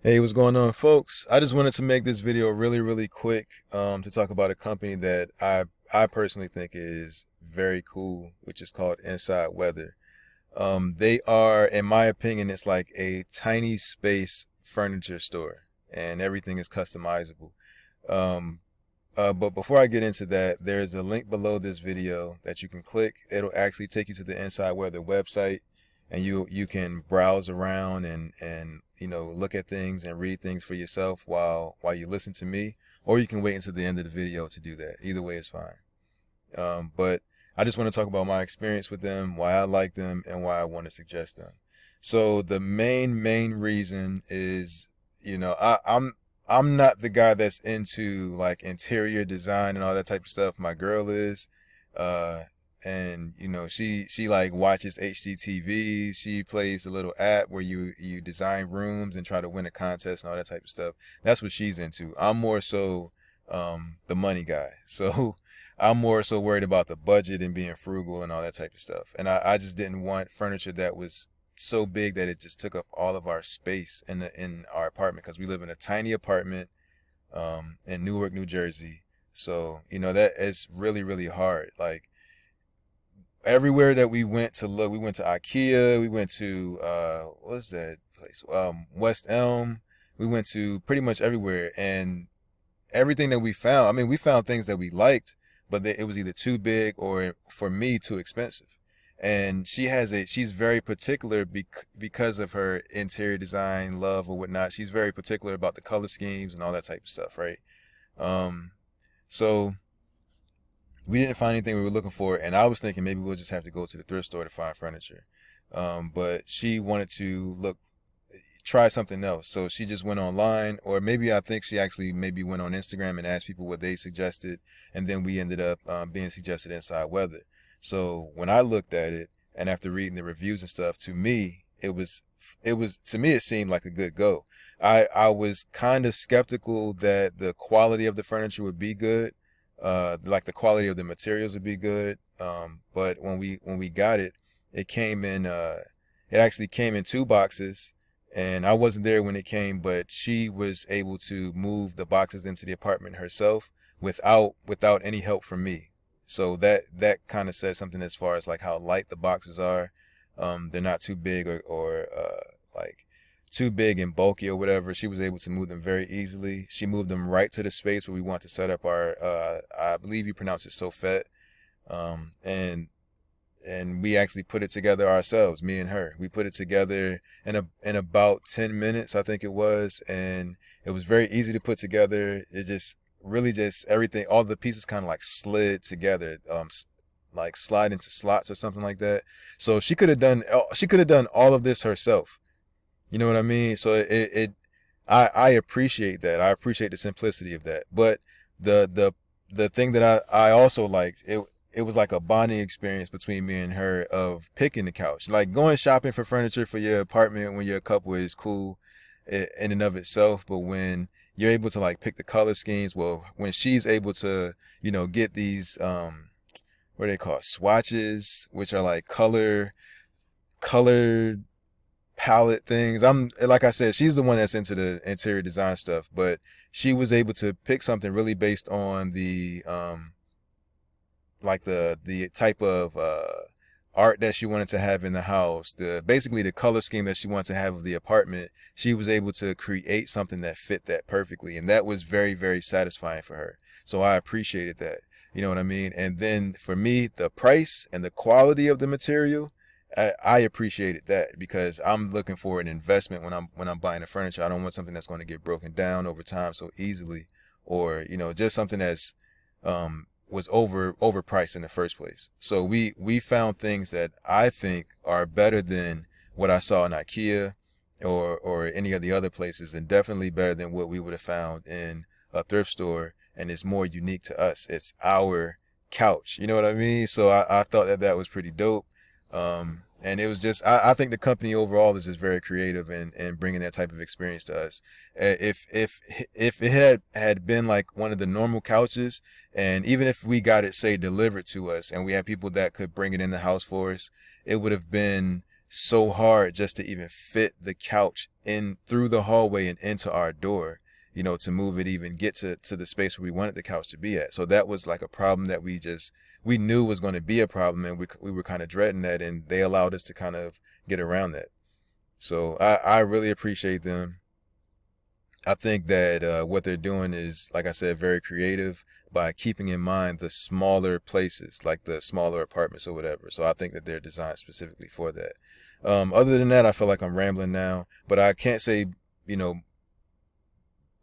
Hey, what's going on, folks? I just wanted to make this video really quick to talk about a company that I personally think is very cool, which is called Inside Weather. They are, in my opinion, it's like a tiny space furniture store, and everything is customizable. Um, but before I get into that, there's a link below this video that you can click. It'll actually take you to the Inside Weather website, and you can browse around and look at things and read things for yourself while you listen to me, or you can wait until the end of the video to do that. Either way is fine. But I just want to talk about my experience with them, why I like them, and why I want to suggest them. So the main reason is, I'm not the guy that's into like interior design and all that type of stuff. My girl is, uh, and she like watches HGTV. She plays a little app where you design rooms and try to win a contest and all that type of stuff. That's what she's into. I'm more so the money guy. So I'm more so worried about the budget and being frugal and all that type of stuff. And I just didn't want furniture that was so big that it just took up all of our space in our apartment, because we live in a tiny apartment in Newark, New Jersey. So that is really hard. Like everywhere that we went to look, we went to IKEA, we went to what's that place? West Elm. We went to pretty much everywhere, and everything that we found, I mean, we found things that we liked, but it was either too big or, for me, too expensive. And she's very particular because of her interior design love or whatnot. She's very particular about the color schemes and all that type of stuff, right? Um, so we didn't find anything we were looking for, and I was thinking maybe we'll just have to go to the thrift store to find furniture. But she wanted to try something else. So she just went online, or maybe I think she actually maybe went on Instagram and asked people what they suggested, and then we ended up being suggested Inside Weather. So when I looked at it, and after reading the reviews and stuff, to me it seemed like a good go. I was kind of skeptical that the quality of the furniture would be good, like the quality of the materials would be good. But when we got it, it came in. It actually came in two boxes, and I wasn't there when it came, but she was able to move the boxes into the apartment herself without any help from me. So that kind of says something as far as like how light the boxes are. They're not too big or like too big and bulky or whatever. She was able to move them very easily. She moved them right to the space where we want to set up our I believe you pronounce it sofet. Um, and and we actually put it together ourselves, me and her. We put it together in about 10 minutes, I think it was, and it was very easy to put together. It just really just everything, all the pieces kind of like slid together, like slide into slots or something like that. So she could have done all of this herself. You know what I mean? So I appreciate that. I appreciate the simplicity of that. But the thing that I also liked, it was like a bonding experience between me and her of picking the couch. Like going shopping for furniture for your apartment when you're a couple is cool in and of itself, but when you're able to like pick the color schemes, well, when she's able to, get these what are they called? Swatches, which are like color palette things. I'm like I said, she's the one that's into the interior design stuff, but she was able to pick something really based on the like the type of art that she wanted to have in the house, the basically the color scheme that she wanted to have of the apartment. She was able to create something that fit that perfectly, and that was very satisfying for her. So I appreciated that. You know what I mean? And then for me, the price and the quality of the material, I appreciated that, because I'm looking for an investment when I'm buying the furniture. I don't want something that's going to get broken down over time so easily, or just something that's was overpriced in the first place. So we found things that I think are better than what I saw in IKEA or any of the other places, and definitely better than what we would have found in a thrift store. And it's more unique to us. It's our couch. You know what I mean? So I thought that was pretty dope. And it was just, I think the company overall is just very creative and bringing that type of experience to us. If it had been like one of the normal couches, and even if we got it, say, delivered to us, and we had people that could bring it in the house for us, it would have been so hard just to even fit the couch in through the hallway and into our door, you know, to move it, even get to the space where we wanted the couch to be at. So that was like a problem that we knew was going to be a problem, and we were kind of dreading that, and they allowed us to kind of get around that. So I really appreciate them. I think that what they're doing is, like I said, very creative by keeping in mind the smaller places, like the smaller apartments or whatever. So I think that they're designed specifically for that. Other than that, I feel like I'm rambling now, but I can't say, you know,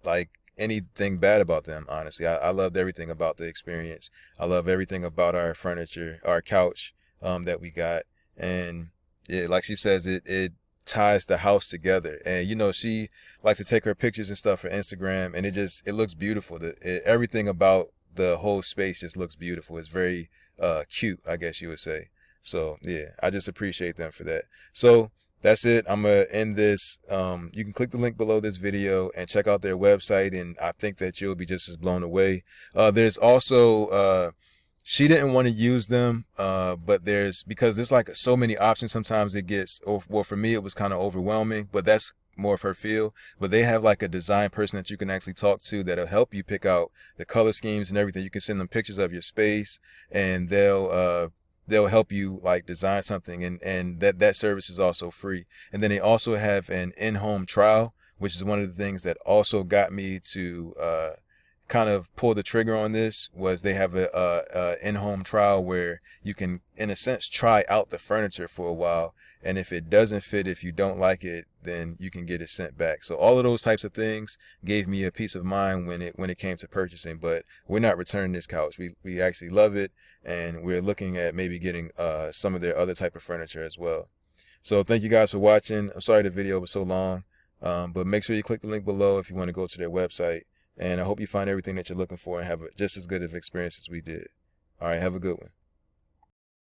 like anything bad about them, honestly. I loved everything about the experience. I love everything about our furniture, our couch that we got. And yeah, like she says, it ties the house together. And you know, she likes to take her pictures and stuff for Instagram, and it looks beautiful. Everything about the whole space just looks beautiful. It's very cute, I guess you would say. So yeah, I just appreciate them for that. So that's it. I'm gonna end this. You can click the link below this video and check out their website, and I think that you'll be just as blown away. There's also she didn't want to use them, but because there's like so many options, sometimes it gets, well, for me, it was kind of overwhelming, but that's more of her feel. But they have like a design person that you can actually talk to that'll help you pick out the color schemes and everything. You can send them pictures of your space, and they'll help you like design something, and that service is also free. And then they also have an in-home trial, which is one of the things that also got me to kind of pull the trigger on this. Was they have a in-home trial where you can, in a sense, try out the furniture for a while, and if it doesn't fit, if you don't like it, then you can get it sent back. So all of those types of things gave me a peace of mind when it came to purchasing. But we're not returning this couch. We actually love it, and we're looking at maybe getting some of their other type of furniture as well. So thank you guys for watching. I'm sorry the video was so long, but make sure you click the link below if you want to go to their website. And I hope you find everything that you're looking for and have just as good of experience as we did. All right, have a good one.